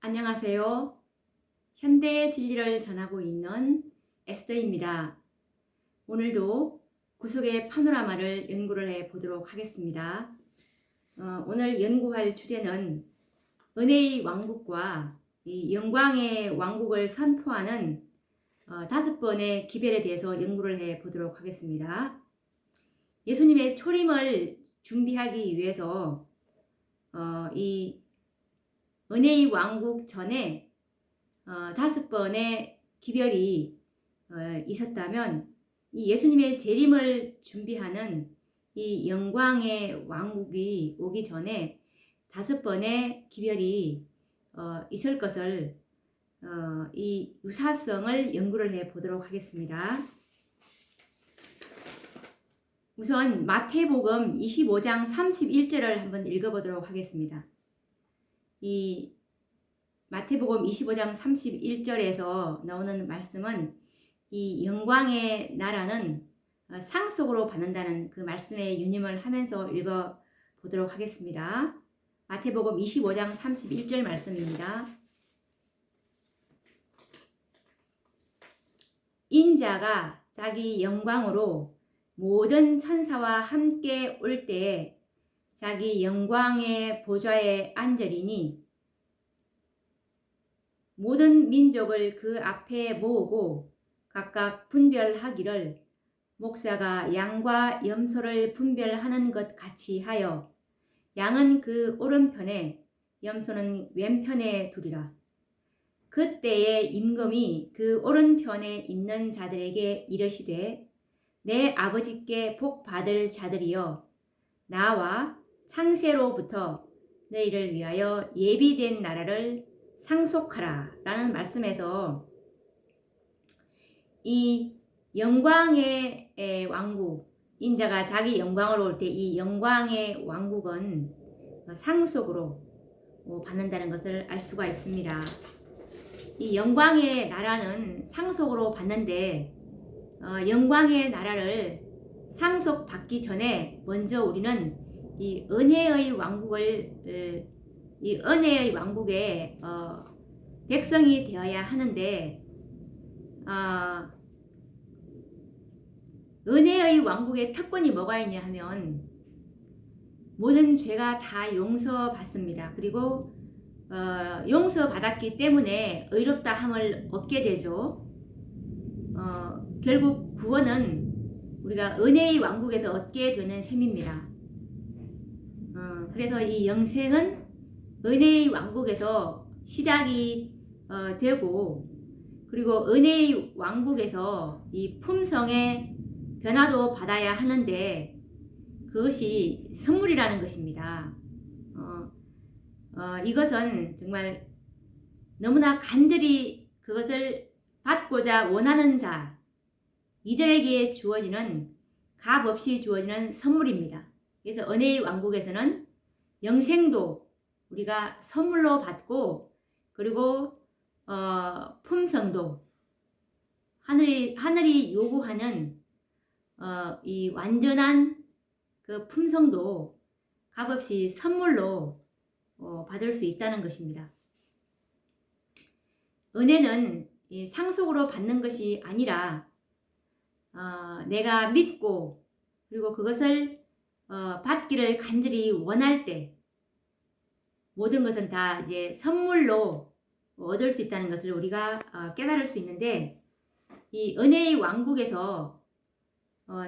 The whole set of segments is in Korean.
안녕하세요. 현대의 진리를 전하고 있는 에스더입니다. 오늘도 구속의 파노라마를 연구를 해 보도록 하겠습니다. 오늘 연구할 주제는 은혜의 왕국과 이 영광의 왕국을 선포하는 5번의 기별에 대해서 연구를 해 보도록 하겠습니다. 예수님의 초림을 준비하기 위해서 이 은혜의 왕국 전에 5번의 기별이 있었다면 이 예수님의 재림을 준비하는 이 영광의 왕국이 오기 전에 5번의 기별이 있을 것을 이 유사성을 연구를 해 보도록 하겠습니다. 우선 마태복음 25장 31절을 한번 읽어보도록 하겠습니다. 이 마태복음 25장 31절에서 나오는 말씀은 이 영광의 나라는 상속으로 받는다는 그 말씀에 유념을 하면서 읽어보도록 하겠습니다. 마태복음 25장 31절 말씀입니다. 인자가 자기 영광으로 모든 천사와 함께 올 때에 자기 영광의 보좌에 앉으리니 모든 민족을 그 앞에 모으고 각각 분별하기를 목사가 양과 염소를 분별하는 것 같이 하여 양은 그 오른편에 염소는 왼편에 두리라. 그때에 임금이 그 오른편에 있는 자들에게 이르시되 내 아버지께 복 받을 자들이여 나와 창세로부터 너희를 위하여 예비된 나라를 상속하라 라는 말씀에서 이 영광의 왕국, 인자가 자기 영광으로 올 때 이 영광의 왕국은 상속으로 받는다는 것을 알 수가 있습니다. 이 영광의 나라는 상속으로 받는데 영광의 나라를 상속받기 전에 먼저 우리는 이 은혜의 왕국을 이 은혜의 왕국의 백성이 되어야 하는데 은혜의 왕국의 특권이 뭐가 있냐 하면 모든 죄가 다 용서받습니다. 그리고 용서받았기 때문에 의롭다 함을 얻게 되죠. 결국 구원은 우리가 은혜의 왕국에서 얻게 되는 셈입니다. 그래서 이 영생은 은혜의 왕국에서 시작이 되고 그리고 은혜의 왕국에서 이 품성의 변화도 받아야 하는데 그것이 선물이라는 것입니다. 이것은 정말 너무나 간절히 그것을 받고자 원하는 자 이들에게 주어지는 값없이 주어지는 선물입니다. 그래서 은혜의 왕국에서는 영생도 우리가 선물로 받고 그리고 품성도 하늘이 요구하는 이 완전한 그 품성도 값없이 선물로 받을 수 있다는 것입니다. 은혜는 이 상속으로 받는 것이 아니라 내가 믿고 그리고 그것을 받기를 간절히 원할 때 모든 것은 다 이제 선물로 얻을 수 있다는 것을 우리가 깨달을 수 있는데 이 은혜의 왕국에서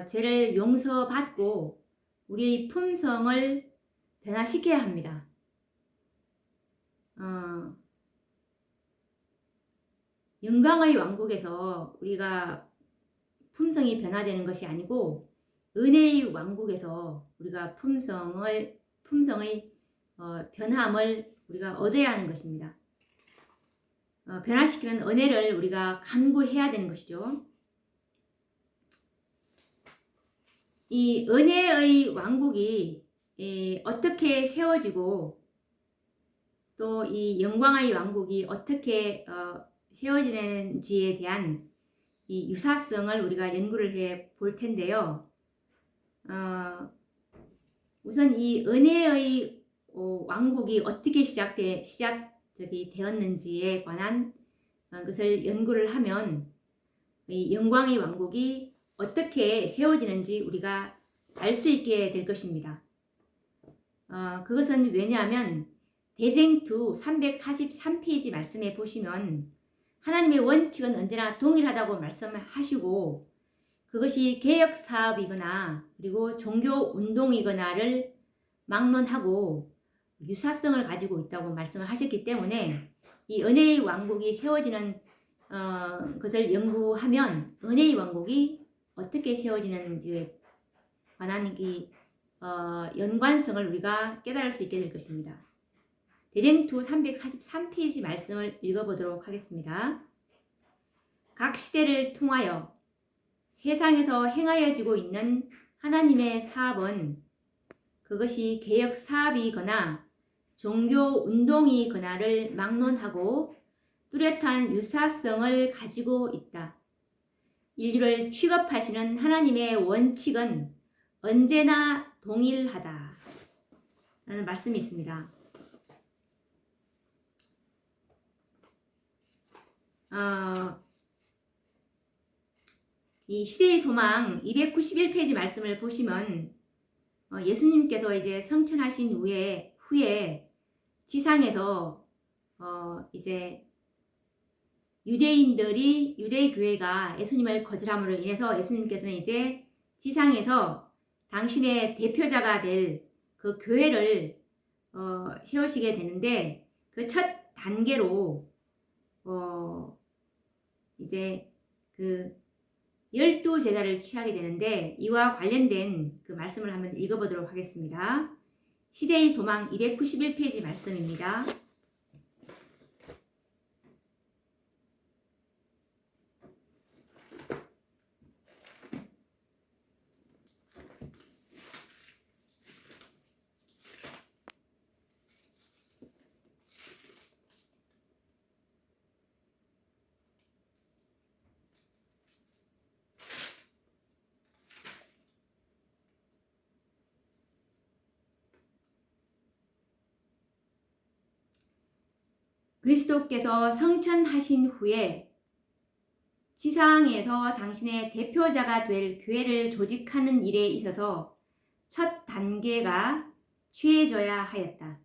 죄를 용서받고 우리의 품성을 변화시켜야 합니다. 영광의 왕국에서 우리가 품성이 변화되는 것이 아니고 은혜의 왕국에서 우리가 품성의 변함을 우리가 얻어야 하는 것입니다. 변화시키는 은혜를 우리가 간구해야 되는 것이죠. 이 은혜의 왕국이 어떻게 세워지고 또 이 영광의 왕국이 어떻게 세워지는지에 대한 이 유사성을 우리가 연구를 해 볼 텐데요. 우선 이 은혜의 왕국이 어떻게 되었는지에 관한 것을 연구를 하면 이 영광의 왕국이 어떻게 세워지는지 우리가 알 수 있게 될 것입니다. 그것은 왜냐하면 대쟁투 343페이지 말씀에 보시면 하나님의 원칙은 언제나 동일하다고 말씀하시고 그것이 개혁사업이거나 그리고 종교운동이거나를 막론하고 유사성을 가지고 있다고 말씀을 하셨기 때문에 이 은혜의 왕국이 세워지는 것을 연구하면 은혜의 왕국이 어떻게 세워지는지에 관한 연관성을 우리가 깨달을 수 있게 될 것입니다. 대쟁투 343페이지 말씀을 읽어보도록 하겠습니다. 각 시대를 통하여 세상에서 행하여지고 있는 하나님의 사업은 그것이 개혁 사업이거나 종교 운동이거나를 막론하고 뚜렷한 유사성을 가지고 있다. 인류를 취급하시는 하나님의 원칙은 언제나 동일하다. 라는 말씀이 있습니다. 이 시대의 소망 291페이지 말씀을 보시면 예수님께서 이제 성천하신 후에 지상에서 이제 유대의 교회가 예수님을 거절함으로 인해서 예수님께서는 이제 지상에서 당신의 대표자가 될 그 교회를 세우시게 되는데 그 첫 단계로 이제 그 12제자를 취하게 되는데 이와 관련된 그 말씀을 한번 읽어보도록 하겠습니다. 시대의 소망 291페이지 말씀입니다. 그리스도께서 성천하신 후에 지상에서 당신의 대표자가 될 교회를 조직하는 일에 있어서 첫 단계가 취해져야 하였다.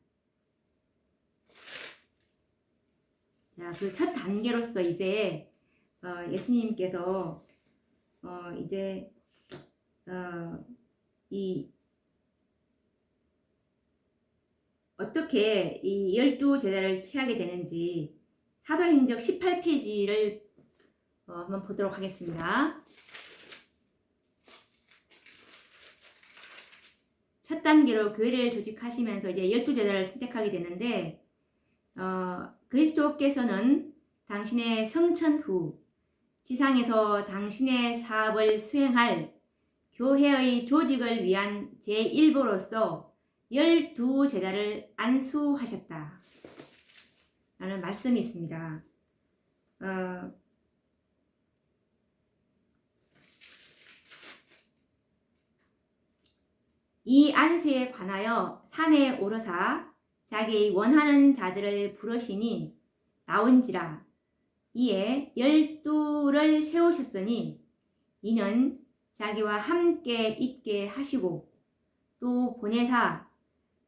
자, 그 첫 단계로서 이제 예수님께서 이제 어떻게 이 12제자를 취하게 되는지 사도행전 18페이지를 한번 보도록 하겠습니다. 첫 단계로 교회를 조직하시면서 이제 12제자를 선택하게 되는데 그리스도께서는 당신의 성천 후 지상에서 당신의 사업을 수행할 교회의 조직을 위한 제1보로서 12제자를 안수하셨다. 라는 말씀이 있습니다. 이 안수에 관하여 산에 오르사 자기 원하는 자들을 부르시니 나온지라. 이에 12를 세우셨으니 이는 자기와 함께 있게 하시고 또 보내사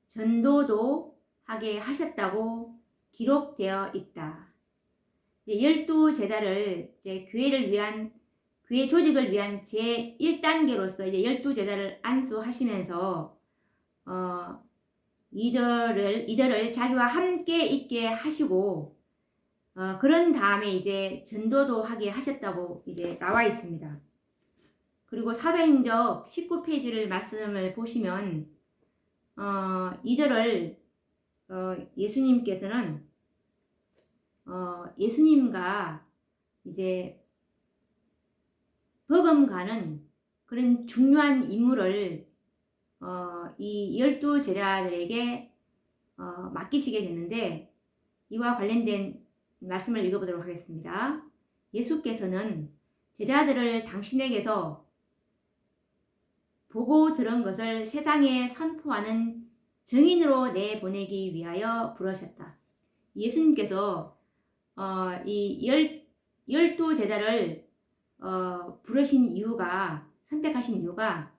전도도 하게 하셨다고 기록되어 있다. 12제자를 이제 교회 조직을 위한 제1단계로서 이제 12제자를 안수하시면서 이들을 자기와 함께 있게 하시고 그런 다음에 이제 전도도 하게 하셨다고 이제 나와 있습니다. 그리고 사도행전 19페이지를 말씀을 보시면 이들을 예수님께서는 예수님과 이제 버금가는 그런 중요한 임무를 이 12제자들에게 맡기시게 됐는데 이와 관련된 말씀을 읽어보도록 하겠습니다. 예수께서는 제자들을 당신에게서 보고 들은 것을 세상에 선포하는 증인으로 내보내기 위하여 부르셨다. 예수님께서 이 12 제자를 부르신 이유가, 선택하신 이유가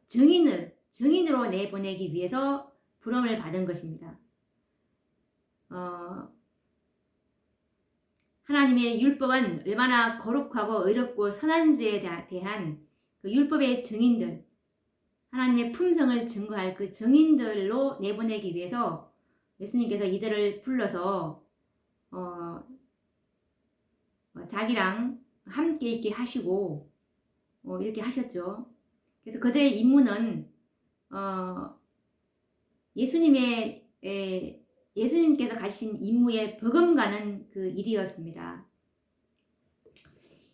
증인으로 내보내기 위해서 부름을 받은 것입니다. 하나님의 율법은 얼마나 거룩하고 의롭고 선한지에 대한 그 율법의 증인들, 하나님의 품성을 증거할 그 증인들로 내보내기 위해서 예수님께서 이들을 불러서 자기랑 함께 있게 하시고 이렇게 하셨죠. 그래서 그들의 임무는 예수님께서 가신 임무에 버금가는 그 일이었습니다.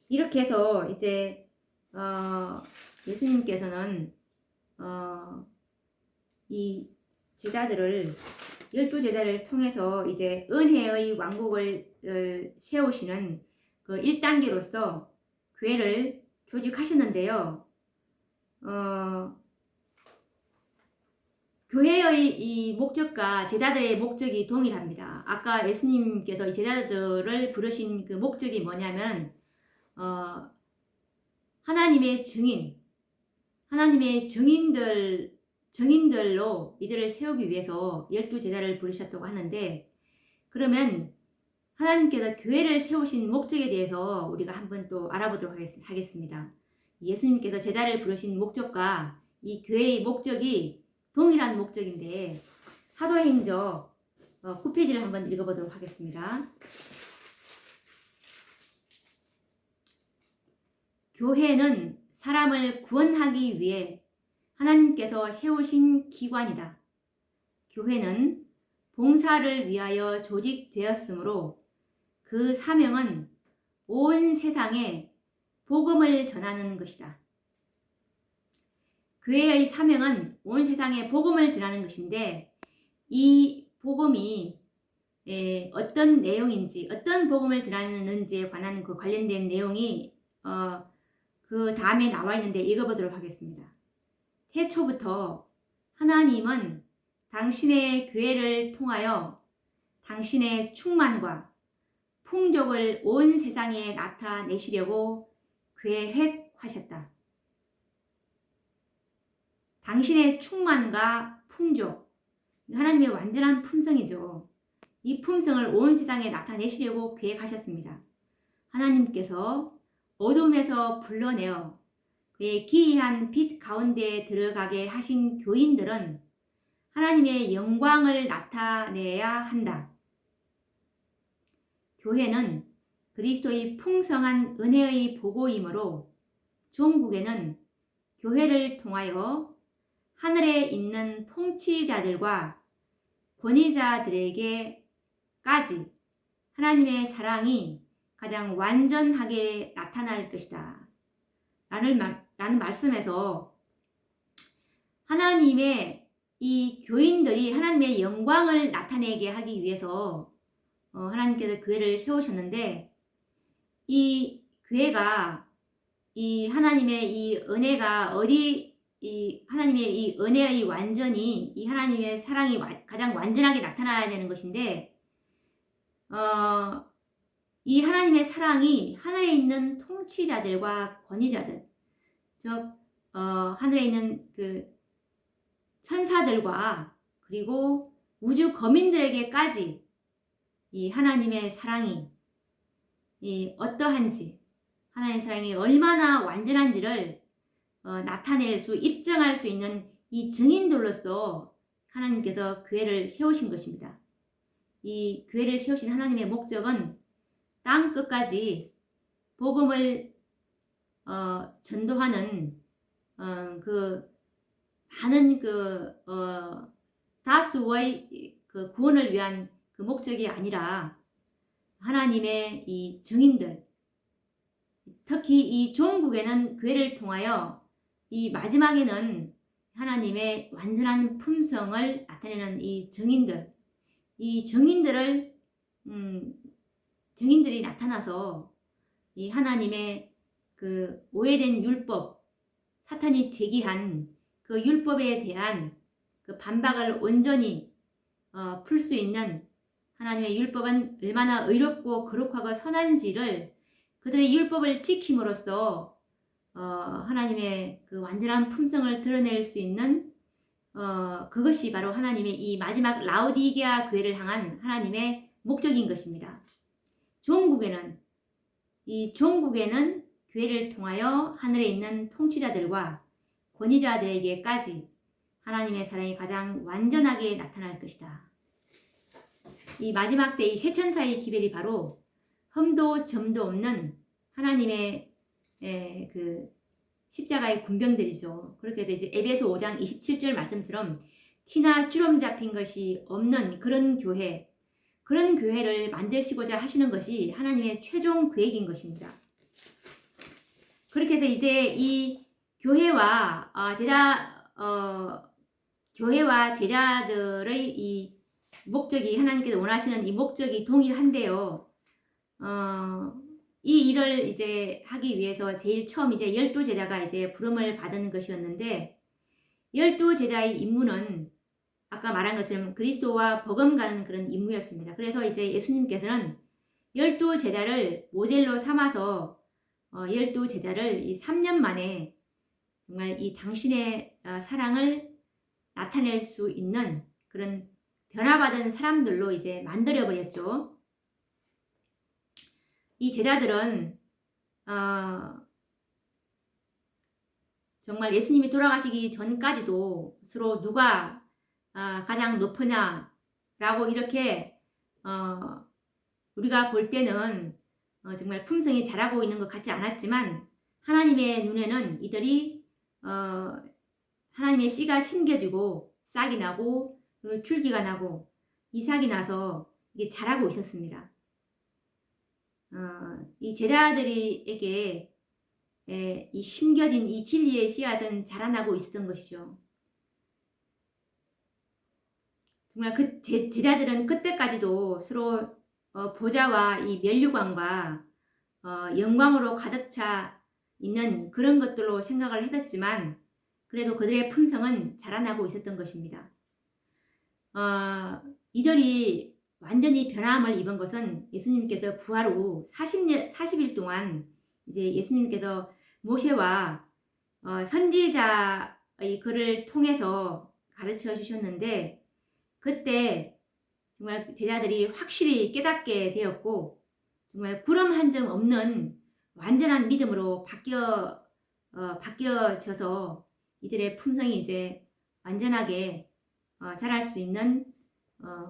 이렇게 해서 이제 예수님께서는 이 제자들을 12제자를 통해서 이제 은혜의 왕국을 세우시는 그 1단계로서 교회를 조직하셨는데요. 교회의 이 목적과 제자들의 목적이 동일합니다. 아까 예수님께서 이 제자들을 부르신 그 목적이 뭐냐면 하나님의 증인, 하나님의 증인들로 이들을 세우기 위해서 12제자를 부르셨다고 하는데, 그러면 하나님께서 교회를 세우신 목적에 대해서 우리가 한번 또 알아보도록 하겠습니다. 예수님께서 제자를 부르신 목적과 이 교회의 목적이 동일한 목적인데, 사도행전 9페이지를 한번 읽어보도록 하겠습니다. 교회는 사람을 구원하기 위해 하나님께서 세우신 기관이다. 교회는 봉사를 위하여 조직되었으므로 그 사명은 온 세상에 복음을 전하는 것이다. 교회의 사명은 온 세상에 복음을 전하는 것인데, 이 복음이 어떤 내용인지, 어떤 복음을 전하는지에 관한 그 관련된 내용이 그 다음에 나와 있는데 읽어보도록 하겠습니다. 태초부터 하나님은 당신의 교회를 통하여 당신의 충만과 풍족을 온 세상에 나타내시려고 계획하셨다. 당신의 충만과 풍족, 하나님의 완전한 품성이죠. 이 품성을 온 세상에 나타내시려고 계획하셨습니다. 하나님께서 어둠에서 불러내어 그의 기이한 빛 가운데 들어가게 하신 교인들은 하나님의 영광을 나타내야 한다. 교회는 그리스도의 풍성한 은혜의 보고이므로 종국에는 교회를 통하여 하늘에 있는 통치자들과 권위자들에게까지 하나님의 사랑이 가장 완전하게 나타날 것이다. 라는 말씀에서 하나님의 이 교인들이 하나님의 영광을 나타내게 하기 위해서 하나님께서 교회를 세우셨는데, 이 교회가 이 하나님의 이 은혜가 하나님의 이 은혜의 완전히 이 하나님의 사랑이 가장 완전하게 나타나야 되는 것인데, 이 하나님의 사랑이 하늘에 있는 통치자들과 권위자들, 즉 하늘에 있는 그 천사들과 그리고 우주 거민들에게까지 이 하나님의 사랑이 어떠한지, 하나님의 사랑이 얼마나 완전한지를 나타낼 수, 입증할 수 있는 이 증인들로서 하나님께서 교회를 세우신 것입니다. 이 교회를 세우신 하나님의 목적은 땅 끝까지 복음을 전도하는 그 많은 다수의 그 구원을 위한 그 목적이 아니라 하나님의 이 증인들, 특히 이 종국에는 교회를 통하여 이 마지막에는 하나님의 완전한 품성을 나타내는 이 증인들이 나타나서 이 하나님의 그 오해된 율법, 사탄이 제기한 그 율법에 대한 그 반박을 온전히 풀 수 있는 하나님의 율법은 얼마나 의롭고 거룩하고 선한지를 그들의 율법을 지킴으로써 하나님의 그 완전한 품성을 드러낼 수 있는 그것이 바로 하나님의 이 마지막 라오디게아 교회를 향한 하나님의 목적인 것입니다. 종국에는 교회를 통하여 하늘에 있는 통치자들과 권위자들에게까지 하나님의 사랑이 가장 완전하게 나타날 것이다. 이 마지막 때의 세천사의 기별이 바로 흠도 점도 없는 하나님의 그 십자가의 군병들이죠. 그렇게 해서 이제 에베소 5장 27절 말씀처럼 티나 주름 잡힌 것이 없는 그런 교회를 만드시고자 하시는 것이 하나님의 최종 계획인 것입니다. 그렇게 해서 이제 이 교회와 제자들의 이 목적이 하나님께서 원하시는 이 목적이 동일한데요. 이 일을 이제 하기 위해서 제일 처음 이제 12제자가 이제 부름을 받은 것이었는데 12제자의 임무는 아까 말한 것처럼 그리스도와 버금가는 그런 임무였습니다. 그래서 이제 예수님께서는 12제자를 모델로 삼아서 12제자를 이 3년 만에 정말 이 당신의 사랑을 나타낼 수 있는 그런 변화받은 사람들로 이제 만들어버렸죠. 이 제자들은 정말 예수님이 돌아가시기 전까지도 서로 누가 가장 높으냐라고 이렇게 우리가 볼 때는 정말 품성이 자라고 있는 것 같지 않았지만 하나님의 눈에는 이들이 하나님의 씨가 심겨지고 싹이 나고 그리고 줄기가 나고 이삭이 나서 이게 자라고 있었습니다. 이 제자들에게 이 심겨진 이 진리의 씨앗은 자라나고 있었던 것이죠. 정말 그 제자들은 그때까지도 서로 보좌와 이 면류관과 영광으로 가득 차 있는 그런 것들로 생각을 했었지만 그래도 그들의 품성은 자라나고 있었던 것입니다. 이들이 완전히 변함을 입은 것은 예수님께서 부활 후 40일 동안 이제 예수님께서 모세와 선지자의 글을 통해서 가르쳐 주셨는데 그때 정말 제자들이 확실히 깨닫게 되었고 정말 구름 한 점 없는 완전한 믿음으로 바뀌어져서 이들의 품성이 이제 완전하게 자랄 수 있는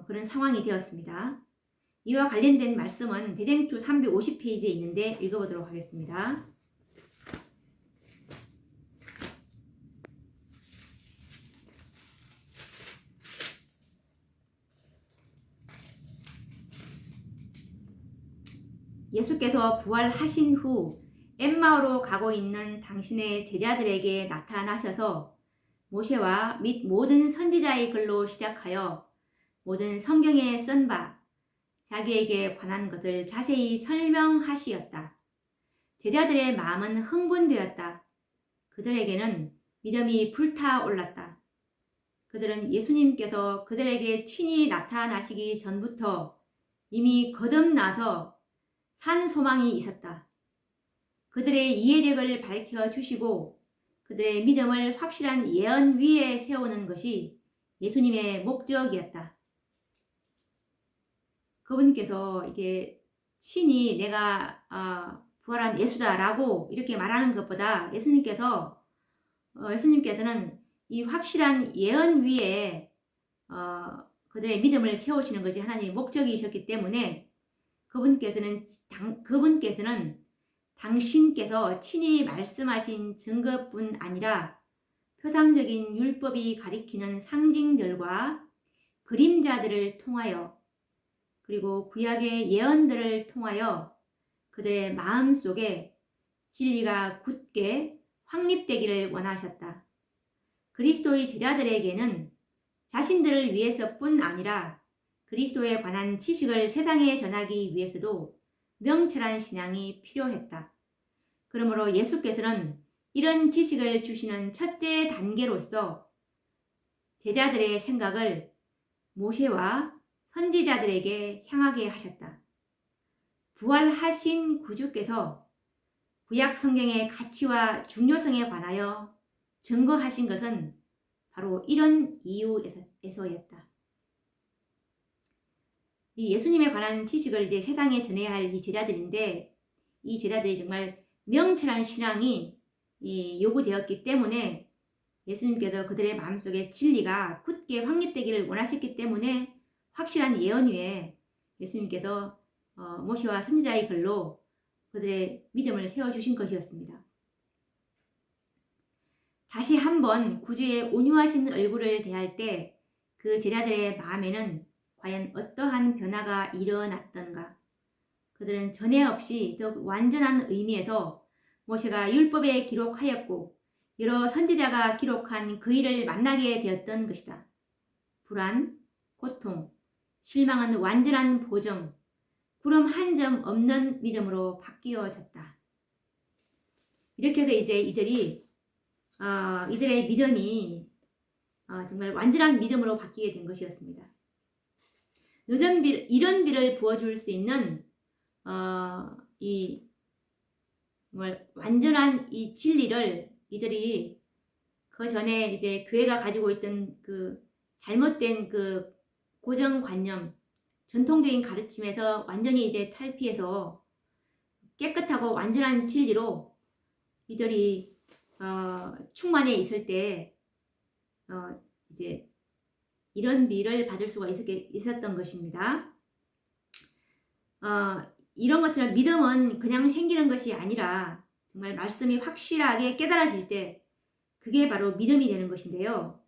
그런 상황이 되었습니다. 이와 관련된 말씀은 대쟁투 350페이지에 있는데 읽어보도록 하겠습니다. 예수께서 부활하신 후 엠마오로 가고 있는 당신의 제자들에게 나타나셔서 모세와 및 모든 선지자의 글로 시작하여 모든 성경에 쓴 바 자기에게 관한 것을 자세히 설명하시었다. 제자들의 마음은 흥분되었다. 그들에게는 믿음이 불타올랐다. 그들은 예수님께서 그들에게 친히 나타나시기 전부터 이미 거듭나서 산 소망이 있었다. 그들의 이해력을 밝혀주시고 그들의 믿음을 확실한 예언 위에 세우는 것이 예수님의 목적이었다. 그분께서 이게 친히 내가 부활한 예수다라고 이렇게 말하는 것보다 예수님께서는 이 확실한 예언 위에 그들의 믿음을 세우시는 것이 하나님의 목적이셨기 때문에 그분께서는 당신께서 친히 말씀하신 증거뿐 아니라 표상적인 율법이 가리키는 상징들과 그림자들을 통하여 그리고 구약의 예언들을 통하여 그들의 마음속에 진리가 굳게 확립되기를 원하셨다. 그리스도의 제자들에게는 자신들을 위해서뿐 아니라 그리스도에 관한 지식을 세상에 전하기 위해서도 명철한 신앙이 필요했다. 그러므로 예수께서는 이런 지식을 주시는 첫째 단계로서 제자들의 생각을 모세와 선지자들에게 향하게 하셨다. 부활하신 구주께서 구약 성경의 가치와 중요성에 관하여 증거하신 것은 바로 이런 이유에서였다. 이 예수님에 관한 지식을 이제 세상에 전해야 할 이 제자들인데, 이 제자들이 정말 명철한 신앙이 요구되었기 때문에 예수님께서 그들의 마음속에 진리가 굳게 확립되기를 원하셨기 때문에 확실한 예언 위에 예수님께서 모세와 선지자의 글로 그들의 믿음을 세워주신 것이었습니다. 다시 한번 구주의 온유하신 얼굴을 대할 때 그 제자들의 마음에는 과연 어떠한 변화가 일어났던가. 그들은 전에 없이 더욱 완전한 의미에서 모세가 율법에 기록하였고 여러 선지자가 기록한 그 일을 만나게 되었던 것이다. 불안, 고통, 실망은 완전한 보정, 구름 한 점 없는 믿음으로 바뀌어졌다. 이렇게 해서 이제 이들의 믿음이 정말 완전한 믿음으로 바뀌게 된 것이었습니다. 이런 비를 부어줄 수 있는 완전한 이 진리를 이들이 그 전에 이제 교회가 가지고 있던 그 잘못된 그 고정관념, 전통적인 가르침에서 완전히 이제 탈피해서 깨끗하고 완전한 진리로 이들이 충만해 있을 때 이제 이런 비를 받을 수가 있었던 것입니다. 이런 것처럼 믿음은 그냥 생기는 것이 아니라 정말 말씀이 확실하게 깨달아질 때 그게 바로 믿음이 되는 것인데요.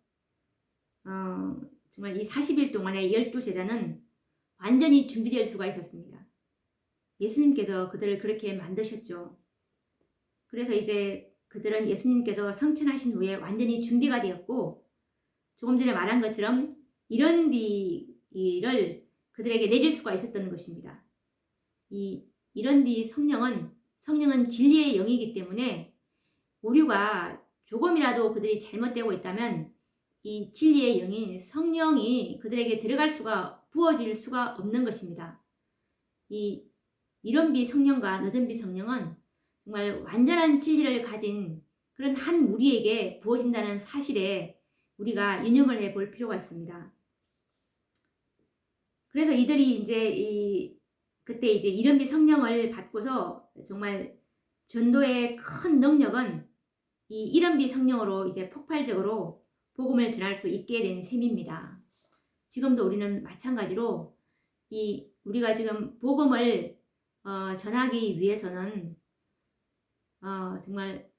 정말 이 40일 동안의 12제자는 완전히 준비될 수가 있었습니다. 예수님께서 그들을 그렇게 만드셨죠. 그래서 이제 그들은 예수님께서 성천하신 후에 완전히 준비가 되었고, 조금 전에 말한 것처럼 이런 비를 그들에게 내릴 수가 있었던 것입니다. 이런 비 성령은 진리의 영이기 때문에 오류가 조금이라도 그들이 잘못되고 있다면 이 진리의 영인 성령이 그들에게 부어질 수가 없는 것입니다. 이런 비 성령과 늦은 비 성령은 정말 완전한 진리를 가진 그런 한 무리에게 부어진다는 사실에 우리가 유념을 해볼 필요가 있습니다. 그래서 이들이 이제 그때 이제 이런 비 성령을 받고서 정말 전도의 큰 능력은 이 이런 비 성령으로 이제 폭발적으로 복음을 전할 수 있게 된 셈입니다. 지금도 우리는 마찬가지로 우리가 지금 복음을 전하기 위해서는 정말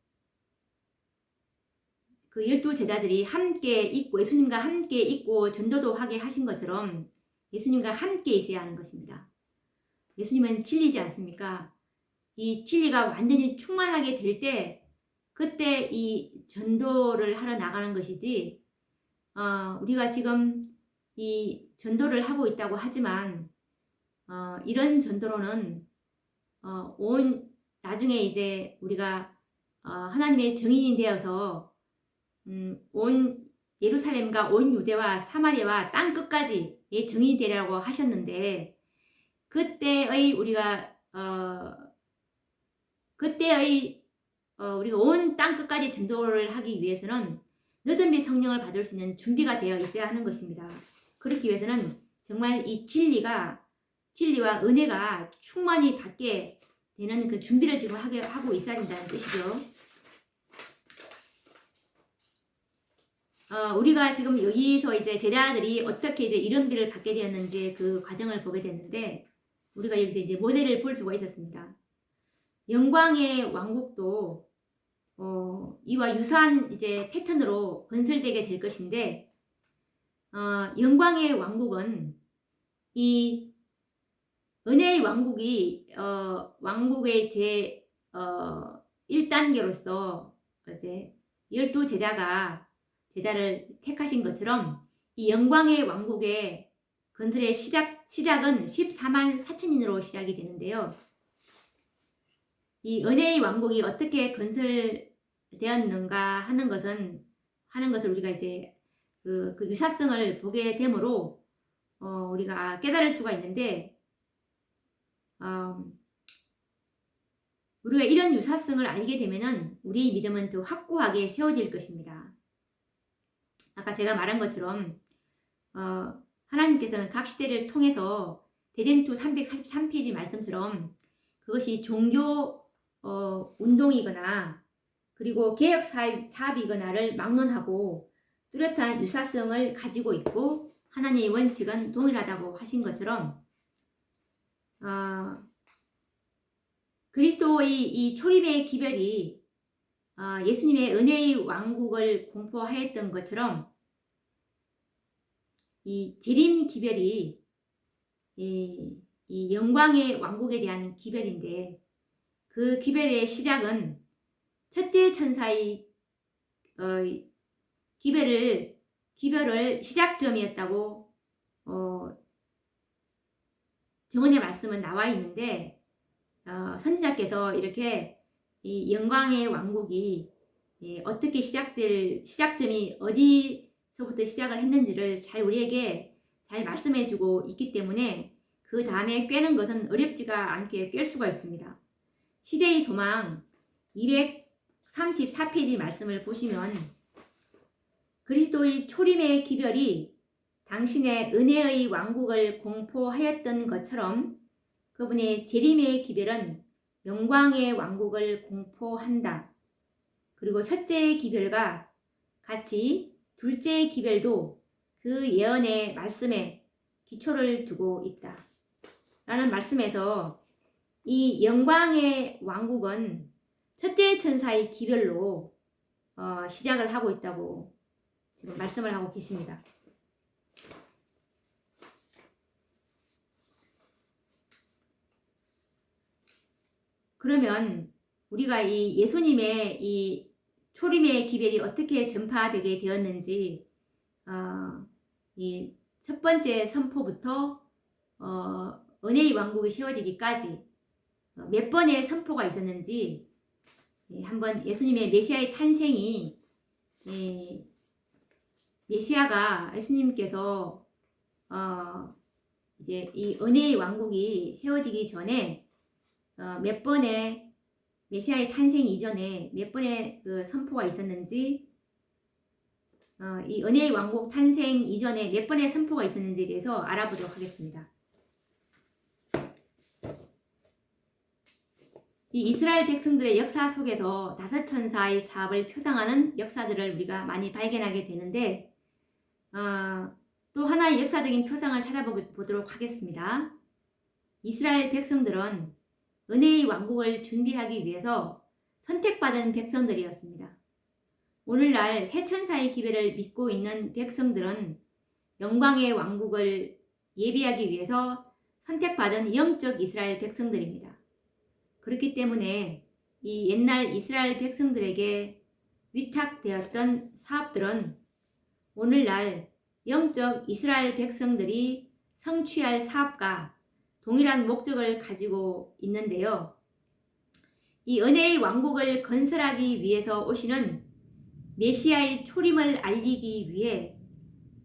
그 12제자들이 함께 있고 예수님과 함께 있고 전도도 하게 하신 것처럼 예수님과 함께 있어야 하는 것입니다. 예수님은 진리지 않습니까? 이 진리가 완전히 충만하게 될 때 그때 이 전도를 하러 나가는 것이지, 우리가 지금 이 전도를 하고 있다고 하지만 이런 전도로는 나중에 이제 우리가 하나님의 증인이 되어서 온 예루살렘과 온 유대와 사마리아와 땅 끝까지 증인이 되라고 하셨는데, 그때의 우리가 온 땅 끝까지 전도를 하기 위해서는 늦은 비 성령을 받을 수 있는 준비가 되어 있어야 하는 것입니다. 그렇기 위해서는 정말 이 진리와 은혜가 충만히 받게 되는 그 준비를 지금 하고 있어야 된다는 뜻이죠. 우리가 지금 여기서 이제 제자들이 어떻게 이제 이런 비를 받게 되었는지 그 과정을 보게 됐는데, 우리가 여기서 이제 모델을 볼 수가 있었습니다. 영광의 왕국도 이와 유사한 이제 패턴으로 건설되게 될 것인데, 영광의 왕국은 이 은혜의 왕국이 왕국의 제 1단계로서 이제 12제자를 택하신 것처럼 이 영광의 왕국의 건설의 시작은 14만 4천인으로 시작이 되는데요. 이 은혜의 왕국이 어떻게 건설되었는가 하는 것을 우리가 이제 그 유사성을 보게 되므로 우리가 깨달을 수가 있는데 우리가 이런 유사성을 알게 되면은 우리의 믿음은 더 확고하게 세워질 것입니다. 아까 제가 말한 것처럼 하나님께서는 각 시대를 통해서 대전투 343페이지 말씀처럼 그것이 종교 운동이거나 그리고 개혁 사업이거나를 막론하고 뚜렷한 유사성을 가지고 있고 하나님의 원칙은 동일하다고 하신 것처럼 그리스도의 이 초림의 기별이 예수님의 은혜의 왕국을 공포하였던 것처럼 이 재림 기별이 이 영광의 왕국에 대한 기별인데 그 기별의 시작은 첫째 천사의 기별을 시작점이었다고 정언의 말씀은 나와 있는데 선지자께서 이렇게 이 영광의 왕국이 어떻게 시작점이 어디서부터 시작을 했는지를 잘 우리에게 잘 말씀해 주고 있기 때문에 그 다음에 꿰는 것은 어렵지가 않게 꿰 수가 있습니다. 시대의 소망 234페이지 말씀을 보시면 그리스도의 초림의 기별이 당신의 은혜의 왕국을 공포하였던 것처럼 그분의 재림의 기별은 영광의 왕국을 공포한다. 그리고 첫째의 기별과 같이 둘째의 기별도 그 예언의 말씀에 기초를 두고 있다. 라는 말씀에서 이 영광의 왕국은 첫째 천사의 기별로 시작을 하고 있다고 지금 말씀을 하고 계십니다. 그러면 우리가 이 예수님의 이 초림의 기별이 어떻게 전파되게 되었는지 이 첫 번째 선포부터 은혜의 왕국이 세워지기까지 몇 번의 선포가 있었는지 한번 예수님의 메시아의 탄생이 메시아가 예수님께서 이제 이 은혜의 왕국이 세워지기 전에 몇 번의 메시아의 탄생 이전에 몇 번의 그 선포가 있었는지 이 은혜의 왕국 탄생 이전에 몇 번의 선포가 있었는지에 대해서 알아보도록 하겠습니다. 이 이스라엘 백성들의 역사 속에서 다섯 천사의 사업을 표상하는 역사들을 우리가 많이 발견하게 되는데 또 하나의 역사적인 표상을 찾아보도록 하겠습니다. 이스라엘 백성들은 은혜의 왕국을 준비하기 위해서 선택받은 백성들이었습니다. 오늘날 새 천사의 기별을 믿고 있는 백성들은 영광의 왕국을 예비하기 위해서 선택받은 영적 이스라엘 백성들입니다. 그렇기 때문에 이 옛날 이스라엘 백성들에게 위탁되었던 사업들은 오늘날 영적 이스라엘 백성들이 성취할 사업과 동일한 목적을 가지고 있는데요. 이 은혜의 왕국을 건설하기 위해서 오시는 메시아의 초림을 알리기 위해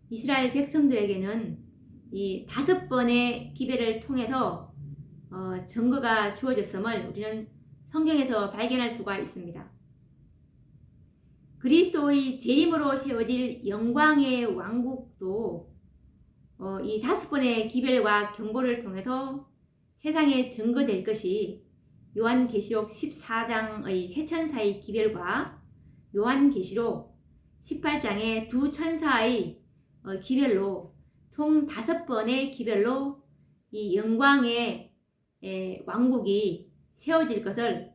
이스라엘 백성들에게는 이 5번의 기별을 통해서 증거가 주어졌음을 우리는 성경에서 발견할 수가 있습니다. 그리스도의 재림으로 세워질 영광의 왕국도 이 5번의 기별과 경고를 통해서 세상에 증거될 것이 요한계시록 14장의 세 천사의 기별과 요한계시록 18장의 두 천사의 기별로 총 5번의 기별로 이 영광의 왕국이 세워질 것을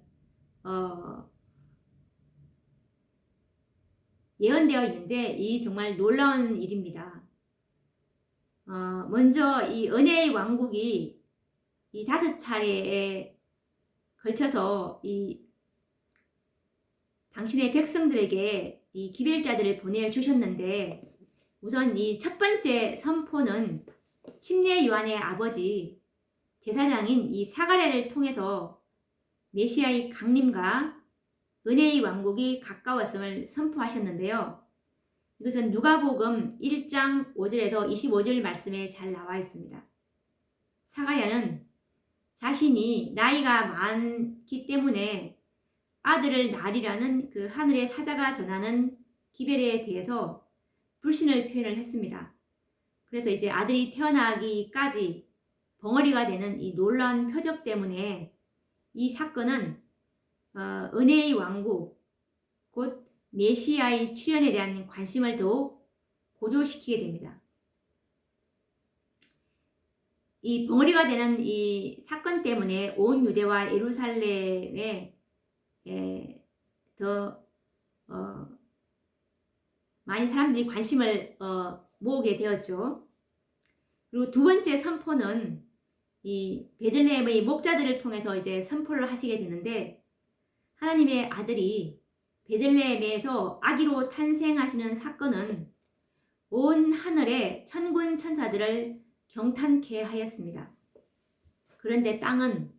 예언되어 있는데 이 정말 놀라운 일입니다. 먼저 이 은혜의 왕국이 이 5차례에 걸쳐서 이 당신의 백성들에게 이 기별자들을 보내주셨는데 우선 이 첫 번째 선포는 침례 요한의 아버지 제사장인 이 사가랴를 통해서 메시아의 강림과 은혜의 왕국이 가까웠음을 선포하셨는데요. 이것은 누가복음 1장 5절에서 25절 말씀에 잘 나와 있습니다. 사가랴는 자신이 나이가 많기 때문에 아들을 낳으리라는 그 하늘의 사자가 전하는 기별에 대해서 불신을 표현을 했습니다. 그래서 이제 아들이 태어나기까지 벙어리가 되는 이 놀라운 표적 때문에 이 사건은 은혜의 왕국, 곧 메시아의 출현에 대한 관심을 더욱 고조시키게 됩니다. 이 벙어리가 되는 이 사건 때문에 온 유대와 예루살렘에 더 많이 사람들이 관심을 모으게 되었죠. 그리고 두 번째 선포는 이 베들레헴의 목자들을 통해서 이제 선포를 하시게 되는데, 하나님의 아들이 베들레헴에서 아기로 탄생하시는 사건은 온 하늘의 천군 천사들을 경탄케 하였습니다. 그런데 땅은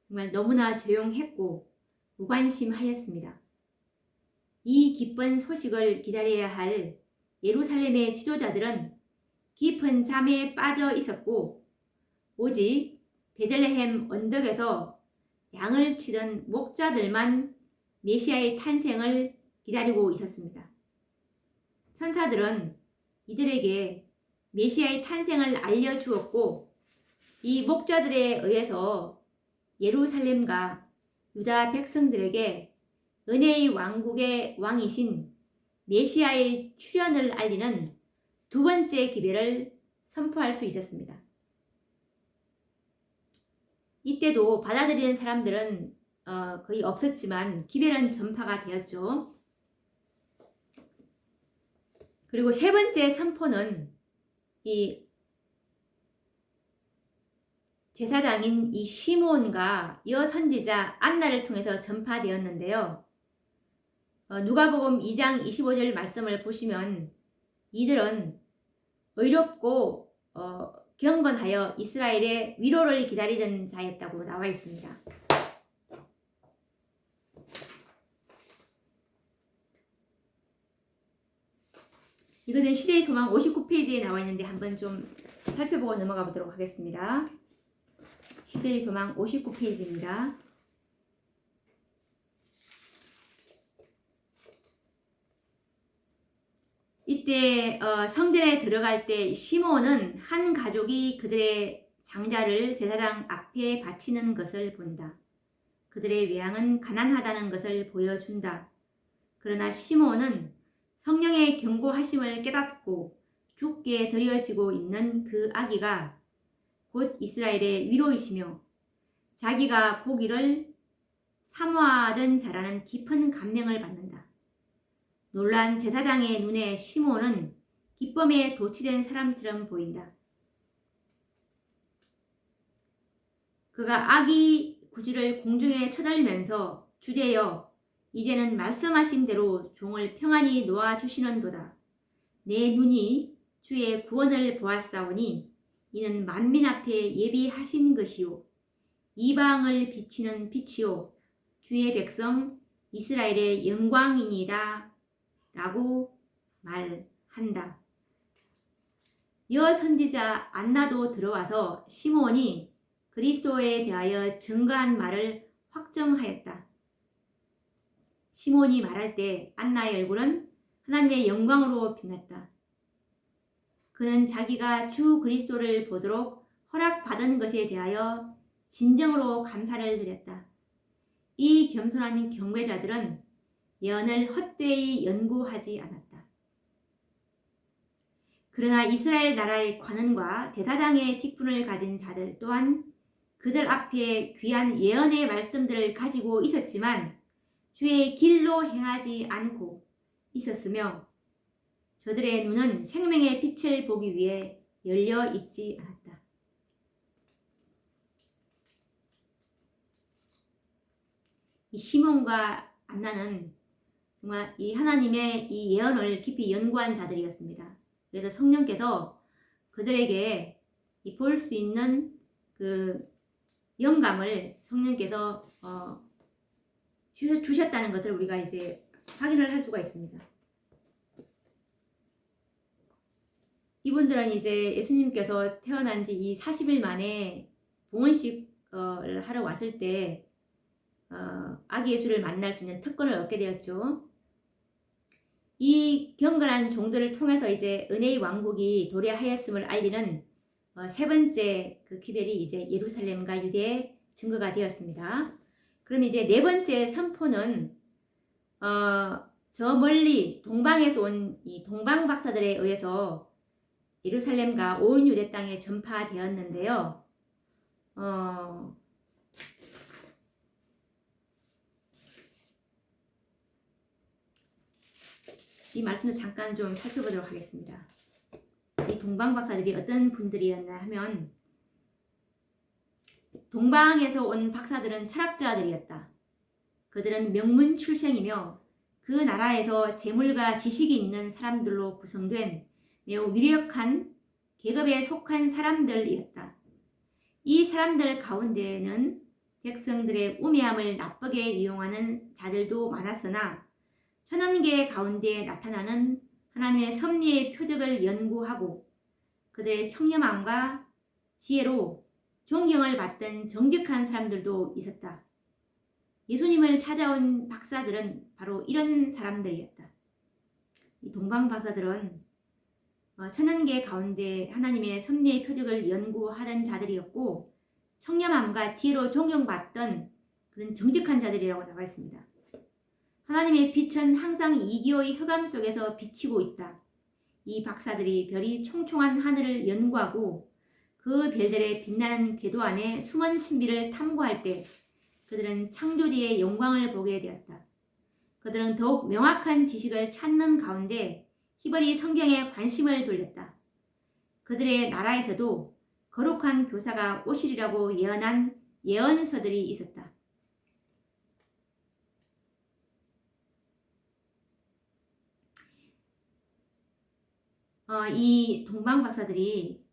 정말 너무나 조용했고 무관심하였습니다. 이 기쁜 소식을 기다려야 할 예루살렘의 지도자들은 깊은 잠에 빠져 있었고, 오직 베들레헴 언덕에서 양을 치던 목자들만 메시아의 탄생을 기다리고 있었습니다. 천사들은 이들에게 메시아의 탄생을 알려주었고, 이 목자들에 의해서 예루살렘과 유다 백성들에게 은혜의 왕국의 왕이신 메시아의 출현을 알리는 두 번째 기별을 선포할 수 있었습니다. 이때도 받아들이는 사람들은 거의 없었지만 기별은 전파가 되었죠. 그리고 세 번째 선포는 이 제사장인 이 시므온과 여선지자 안나를 통해서 전파되었는데요. 누가복음 2장 25절 말씀을 보시면 이들은 의롭고 경건하여 이스라엘의 위로를 기다리던 자였다고 나와 있습니다. 이것은 시대의 소망 59페이지에 나와 있는데 한번 좀 살펴보고 넘어가 보도록 하겠습니다. 시대의 소망 59페이지입니다. 이때 성전에 들어갈 때 시므온은 한 가족이 그들의 장자를 제사장 앞에 바치는 것을 본다. 그들의 외양은 가난하다는 것을 보여준다. 그러나 시므온은 성령의 경고하심을 깨닫고 죽게 드려지고 있는 그 아기가 곧 이스라엘의 위로이시며 자기가 보기를 사모하던 자라는 깊은 감명을 받는다. 놀란 제사장의 눈에 시므온은 기쁨에 도취된 사람처럼 보인다. 그가 아기 구주를 공중에 쳐들면서 주제여 이제는 말씀하신 대로 종을 평안히 놓아주시는도다. 내 눈이 주의 구원을 보았사오니 이는 만민 앞에 예비하신 것이요 이방을 비치는 빛이요 주의 백성 이스라엘의 영광이니이다 라고 말한다. 여선지자 안나도 들어와서 시므온이 그리스도에 대하여 증거한 말을 확정하였다. 시므온이 말할 때 안나의 얼굴은 하나님의 영광으로 빛났다. 그는 자기가 주 그리스도를 보도록 허락받은 것에 대하여 진정으로 감사를 드렸다. 이 겸손한 경배자들은 예언을 헛되이 연구하지 않았다. 그러나 이스라엘 나라의 관원과 제사장의 직분을 가진 자들 또한 그들 앞에 귀한 예언의 말씀들을 가지고 있었지만 주의 길로 행하지 않고 있었으며 저들의 눈은 생명의 빛을 보기 위해 열려 있지 않았다. 이 시몬과 안나는 정말 이 하나님의 이 예언을 깊이 연구한 자들이었습니다. 그래서 성령께서 그들에게 볼 수 있는 그 영감을 성령께서 주셨다는 것을 우리가 이제 확인을 할 수가 있습니다. 이분들은 이제 예수님께서 태어난 지 이 40일 만에 봉헌식을 하러 왔을 때 아기 예수를 만날 수 있는 특권을 얻게 되었죠. 이 경건한 종들을 통해서 이제 은혜의 왕국이 도래하였음을 알리는 세 번째 그 기별이 이제 예루살렘과 유대의 증거가 되었습니다. 그럼 이제 네 번째 선포는 저 멀리 동방에서 온 이 동방 박사들에 의해서 예루살렘과 온 유대 땅에 전파되었는데요. 이 말씀도 잠깐 좀 살펴보도록 하겠습니다. 이 동방 박사들이 어떤 분들이었나 하면 동방에서 온 박사들은 철학자들이었다. 그들은 명문 출생이며 그 나라에서 재물과 지식이 있는 사람들로 구성된 매우 위력한 계급에 속한 사람들이었다. 이 사람들 가운데에는 백성들의 우매함을 나쁘게 이용하는 자들도 많았으나 천연계 가운데 나타나는 하나님의 섭리의 표적을 연구하고 그들의 청렴함과 지혜로 존경을 받던 정직한 사람들도 있었다. 예수님을 찾아온 박사들은 바로 이런 사람들이었다. 이 동방 박사들은 천연계 가운데 하나님의 섭리의 표적을 연구하던 자들이었고 청렴함과 지혜로 존경받던 그런 정직한 자들이라고 나와 있습니다. 하나님의 빛은 항상 이기호의 흑암 속에서 비치고 있다. 이 박사들이 별이 총총한 하늘을 연구하고 그 별들의 빛나는 궤도 안에 숨은 신비를 탐구할 때 그들은 창조주의 영광을 보게 되었다. 그들은 더욱 명확한 지식을 찾는 가운데 희벌이 성경에 관심을 돌렸다. 그들의 나라에서도 거룩한 교사가 오시리라고 예언한 예언서들이 있었다. 이 동방 박사들이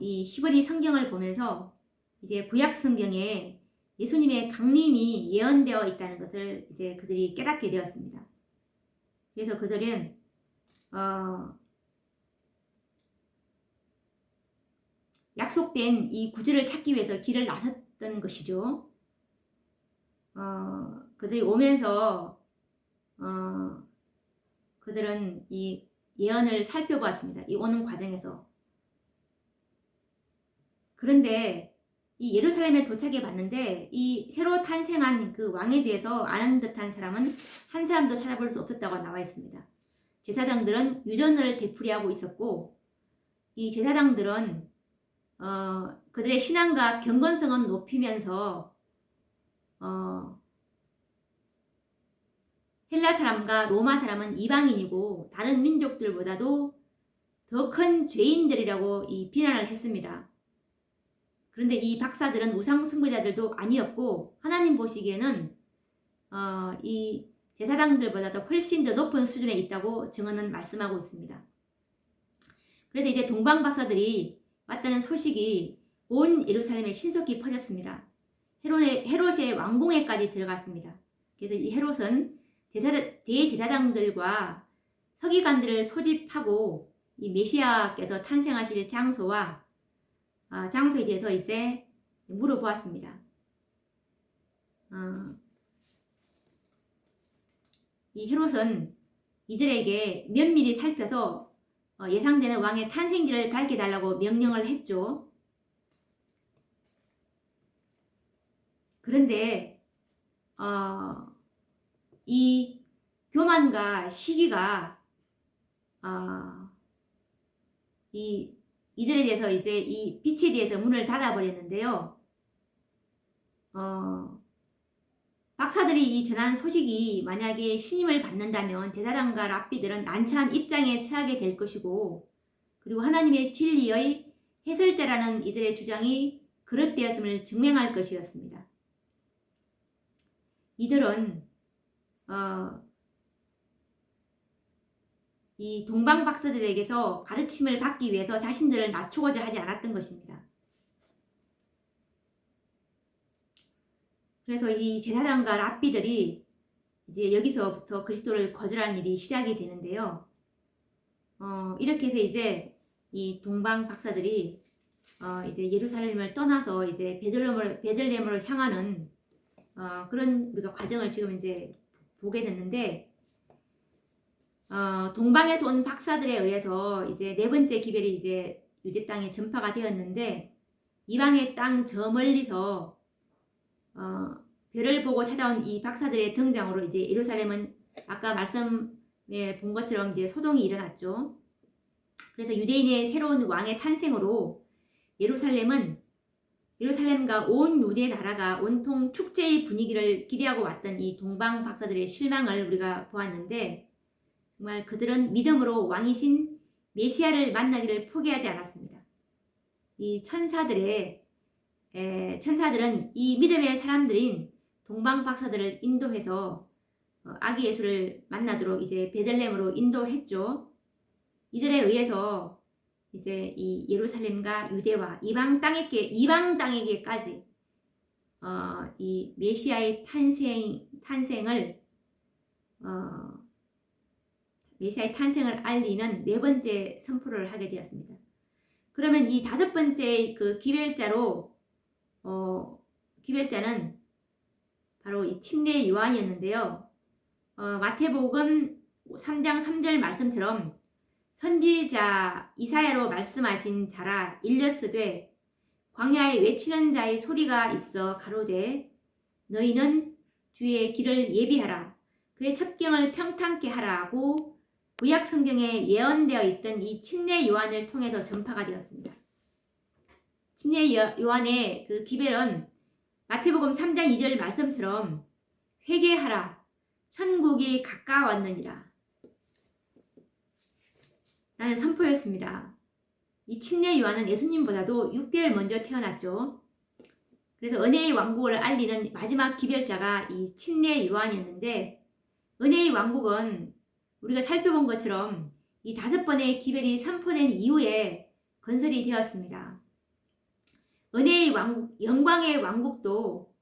이 히브리 성경을 보면서 이제 구약 성경에 예수님의 강림이 예언되어 있다는 것을 이제 그들이 깨닫게 되었습니다. 그래서 그들은 약속된 이 구주를 찾기 위해서 길을 나섰던 것이죠. 그들이 오면서 그들은 이 예언을 살펴보았습니다. 이 오는 과정에서. 그런데 이 예루살렘에 도착해 봤는데 이 새로 탄생한 그 왕에 대해서 아는 듯한 사람은 한 사람도 찾아볼 수 없었다고 나와 있습니다. 제사장들은 유전을 되풀이하고 있었고 이 제사장들은 그들의 신앙과 경건성은 높이면서 헬라 사람과 로마 사람은 이방인이고 다른 민족들보다도 더 큰 죄인들이라고 이 비난을 했습니다. 그런데 이 박사들은 우상 숭배자들도 아니었고 하나님 보시기에는 이 제사장들보다도 훨씬 더 높은 수준에 있다고 증언은 말씀하고 있습니다. 그래서 이제 동방 박사들이 왔다는 소식이 온 예루살렘에 신속히 퍼졌습니다. 헤롯의 왕궁에까지 들어갔습니다. 그래서 이 헤롯은 대제사장들과 서기관들을 소집하고 이 메시아께서 탄생하실 장소와 장소에 대해서 이제 물어보았습니다. 이 헤롯은 이들에게 면밀히 살펴서 예상되는 왕의 탄생지를 밝혀달라고 명령을 했죠. 그런데 이 교만과 시기가 이들에 대해서 이제 이 빛에 대해서 문을 닫아버렸는데요. 박사들이 이 전한 소식이 만약에 신임을 받는다면 제사장과 랍비들은 난처한 입장에 처하게 될 것이고 그리고 하나님의 진리의 해설자라는 이들의 주장이 그릇되었음을 증명할 것이었습니다. 이들은 이 동방 박사들에게서 가르침을 받기 위해서 자신들을 낮추고자 하지 않았던 것입니다. 그래서 이 제사장과 랍비들이 이제 여기서부터 그리스도를 거절하는 일이 시작이 되는데요. 이렇게 해서 이제 이 동방 박사들이 이제 예루살렘을 떠나서 이제 베들레헴으로 향하는 그런 우리가 과정을 지금 이제 보게 됐는데, 동방에서 온 박사들에 의해서 이제 네 번째 기별이 이제 유대 땅에 전파가 되었는데, 이방의 땅 저 멀리서 별을 보고 찾아온 이 박사들의 등장으로 이제 예루살렘은 아까 말씀에 본 것처럼 이제 소동이 일어났죠. 그래서 유대인의 새로운 왕의 탄생으로 예루살렘과 온 유대 나라가 온통 축제의 분위기를 기대하고 왔던 이 동방 박사들의 실망을 우리가 보았는데, 정말 그들은 믿음으로 왕이신 메시아를 만나기를 포기하지 않았습니다. 이 천사들은 이 믿음의 사람들인 동방 박사들을 인도해서 아기 예수를 만나도록 이제 베들레헴으로 인도했죠. 이들에 의해서 이제 이 예루살렘과 유대와 이방 땅에게까지 이 메시아의 탄생을 알리는 네 번째 선포를 하게 되었습니다. 그러면 이 다섯 번째 그 기별자는 바로 이 침례 요한이었는데요. 마태복음 3장 3절 말씀처럼 선지자 이사야로 말씀하신 자라 일렀으되 광야에 외치는 자의 소리가 있어 가로되 너희는 주의 길을 예비하라 그의 첩경을 평탄케 하라고 구약 성경에 예언되어 있던 이 침례 요한을 통해서 전파가 되었습니다. 침례 요한의 그 기별은 마태복음 3장 2절 말씀처럼 회개하라 천국이 가까웠느니라 라는 선포였습니다. 이 침례 요한은 예수님보다도 6개월 먼저 태어났죠. 그래서 은혜의 왕국을 알리는 마지막 기별자가 이 침례 요한이었는데, 은혜의 왕국은 우리가 살펴본 것처럼 이 5번의 기별이 선포된 이후에 건설이 되었습니다. 은혜의 왕국, 영광의 왕국도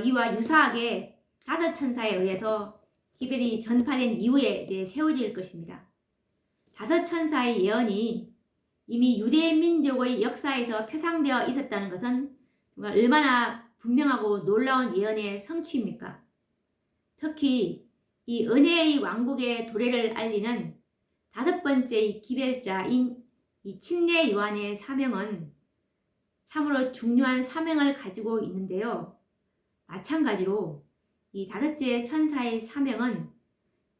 이와 유사하게 5 천사에 의해서 기별이 전파된 이후에 이제 세워질 것입니다. 5 천사의 예언이 이미 유대 민족의 역사에서 표상되어 있었다는 것은 정말 얼마나 분명하고 놀라운 예언의 성취입니까? 특히 이 은혜의 왕국의 도래를 알리는 5번째 기별자인 이 침례 요한의 사명은 참으로 중요한 사명을 가지고 있는데요. 마찬가지로 이 5째 천사의 사명은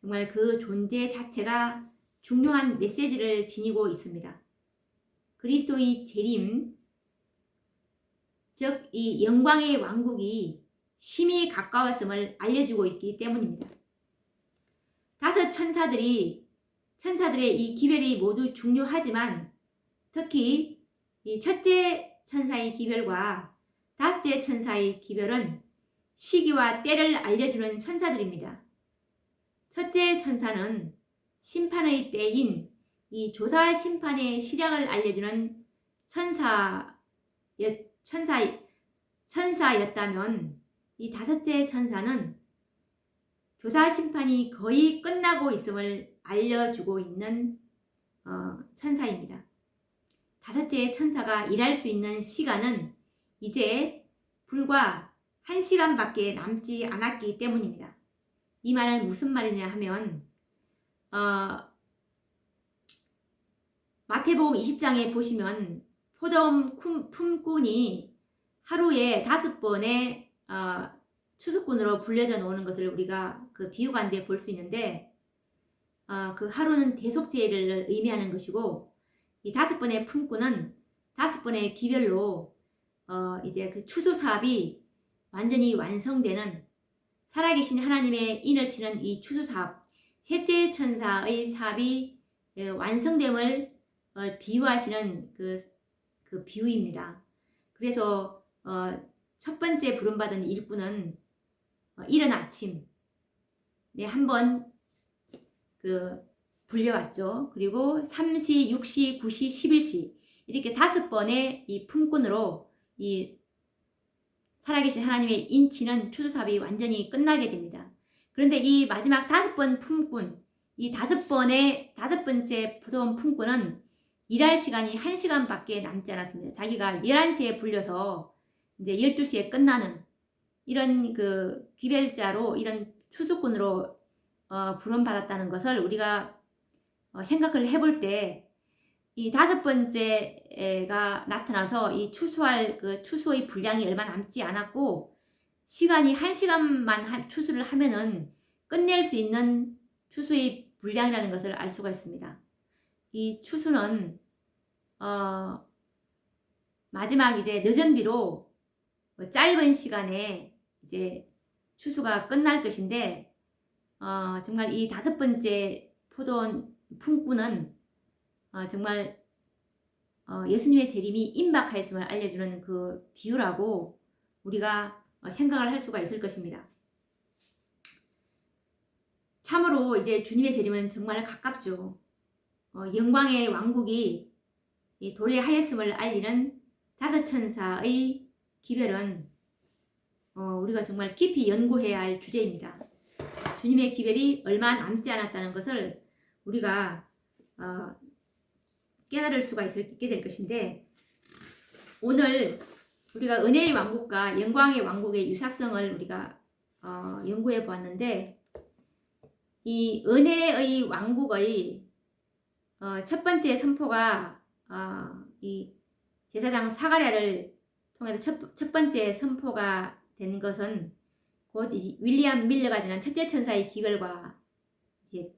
정말 그 존재 자체가 중요한 메시지를 지니고 있습니다. 그리스도의 재림, 즉 이 영광의 왕국이 심히 가까웠음을 알려주고 있기 때문입니다. 5 천사들의 이 기별이 모두 중요하지만 특히 이 첫째 천사의 기별과 5째 천사의 기별은 시기와 때를 알려주는 천사들입니다. 첫째 천사는 심판의 때인 이 조사 심판의 시작을 알려주는 천사였다면, 이 5째 천사는 조사 심판이 거의 끝나고 있음을 알려주고 있는 천사입니다. 5째 천사가 일할 수 있는 시간은 이제 불과 1시간밖에 남지 않았기 때문입니다. 이 말은 무슨 말이냐 하면 마태복음 20장에 보시면 포도원 품꾼이 하루에 5번의 추수꾼으로 불려져 놓는 것을 우리가 그 비유관대에 볼 수 있는데, 그 하루는 대속죄를 의미하는 것이고, 이 5번의 품꾼은 5번의 기별로 이제 그 추수 사업이 완전히 완성되는, 살아계신 하나님의 인을 치는 이 추수 사업, 셋째 천사의 사업이 완성됨을 비유하시는 그 비유입니다. 그래서 첫 번째 부름받은 일꾼은 이른 아침 한번 불려왔죠. 그리고 3시, 6시, 9시, 11시 이렇게 5번의 이 품꾼으로 이 살아계신 하나님의 인치는 추수사업이 완전히 끝나게 됩니다. 그런데 이 마지막 5번 품꾼, 이 다섯 번째 포도원 품꾼은 일할 시간이 1시간밖에 남지 않았습니다. 자기가 11시에 불려서 이제 12시에 끝나는 이런 그 기별자로, 이런 추수꾼으로 부름받았다는 것을 우리가 생각을 해볼 때, 이 다섯 번째가 나타나서 이 추수할 그 추수의 분량이 얼마 남지 않았고, 시간이 1시간만 추수를 하면은 끝낼 수 있는 추수의 분량이라는 것을 알 수가 있습니다. 이 추수는 마지막 이제 늦은 비로 짧은 시간에 이제 추수가 끝날 것인데, 정말 이 다섯 번째 포도원 품꾼은 정말 예수님의 재림이 임박하였음을 알려주는 그 비유라고 우리가 생각을 할 수가 있을 것입니다. 참으로 이제 주님의 재림은 정말 가깝죠. 영광의 왕국이 도래하였음을 알리는 다섯 천사의 기별은 우리가 정말 깊이 연구해야 할 주제입니다. 주님의 기별이 얼마 남지 않았다는 것을 우리가 깨달을 수가 있게 될 것인데, 오늘 우리가 은혜의 왕국과 영광의 왕국의 유사성을 우리가 연구해 보았는데, 이 은혜의 왕국의 첫 번째 선포가 이 제사장 사가랴를 통해서 첫 번째 선포가 된 것은 곧 윌리엄 밀러가 지난 첫째 천사의 기별과 이제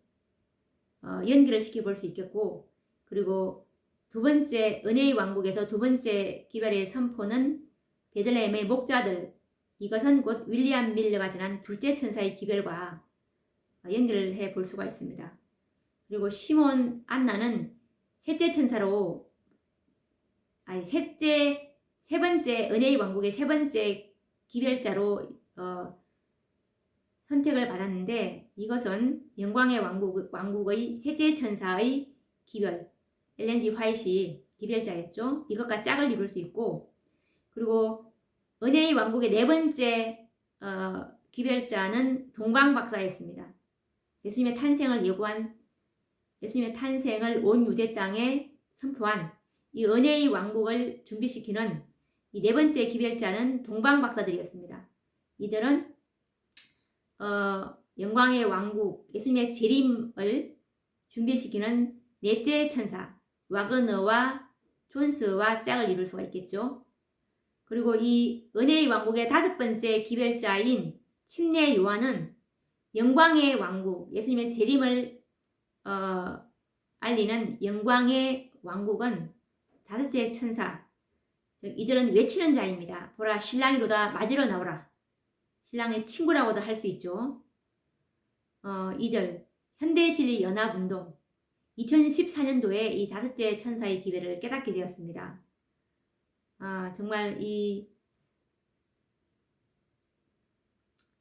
연결을 시켜볼 수 있겠고, 그리고 두 번째 은혜의 왕국에서 두 번째 기별의 선포는 베들레헴의 목자들, 이것은 곧 윌리엄 밀러가 지난 둘째 천사의 기별과 연결을 해 볼 수가 있습니다. 그리고 시몬 안나는 셋째 천사로, 세 번째 은혜의 왕국의 세 번째 기별자로 선택을 받았는데, 이것은 영광의 왕국의 셋째 천사의 기별, 엘렌 G 화이트이 기별자였죠. 이것과 짝을 이룰 수 있고, 그리고 은혜의 왕국의 네 번째 기별자는 동방박사였습니다. 예수님의 탄생을 예고한, 예수님의 탄생을 온 유대 땅에 선포한 이 은혜의 왕국을 준비시키는 이 네 번째 기별자는 동방박사들이었습니다. 이들은 영광의 왕국, 예수님의 재림을 준비시키는 넷째 천사 와그너와 존스와 짝을 이룰 수가 있겠죠. 그리고 이 은혜의 왕국의 다섯 번째 기별자인 침례 요한은 영광의 왕국, 예수님의 재림을 알리는 영광의 왕국은 다섯째 천사, 즉 이들은 외치는 자입니다. 보라 신랑이로다 맞으러 나오라. 신랑의 친구라고도 할 수 있죠. 이들 현대진리연합운동 2014년도에 이 다섯째 천사의 기별을 깨닫게 되었습니다. 정말 이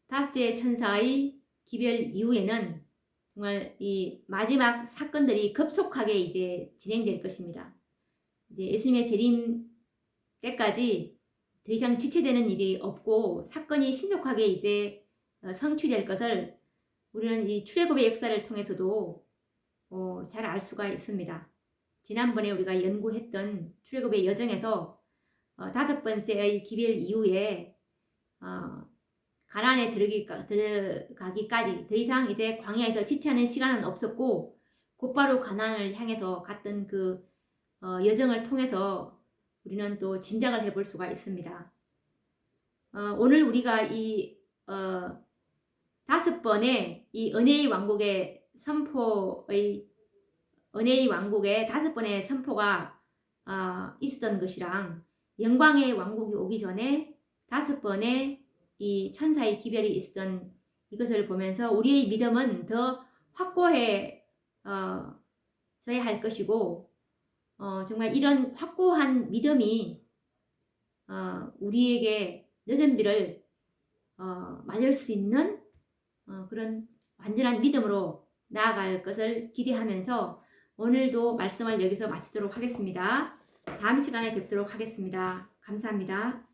다섯째 천사의 기별 이후에는 정말 이 마지막 사건들이 급속하게 이제 진행될 것입니다. 이제 예수님의 재림 때까지 더 이상 지체되는 일이 없고 사건이 신속하게 이제 성취될 것을 우리는 이 출애굽의 역사를 통해서도 잘 알 수가 있습니다. 지난번에 우리가 연구했던 출애굽의 여정에서 다섯 번째의 기별 이후에 가나안에 들어가기까지 더 이상 이제 광야에서 지체하는 시간은 없었고, 곧바로 가나안을 향해서 갔던 그 여정을 통해서 우리는 또 짐작을 해볼 수가 있습니다. 오늘 우리가 이 다섯 번의 이 은혜의 왕국의 다섯 번의 선포가 있었던 것이랑 영광의 왕국이 오기 전에 다섯 번의 이 천사의 기별이 있었던 이것을 보면서 우리의 믿음은 더 확고해 져야 할 것이고, 정말 이런 확고한 믿음이 우리에게 늦은 비를 맞을 수 있는 그런 완전한 믿음으로 나아갈 것을 기대하면서 오늘도 말씀을 여기서 마치도록 하겠습니다. 다음 시간에 뵙도록 하겠습니다. 감사합니다.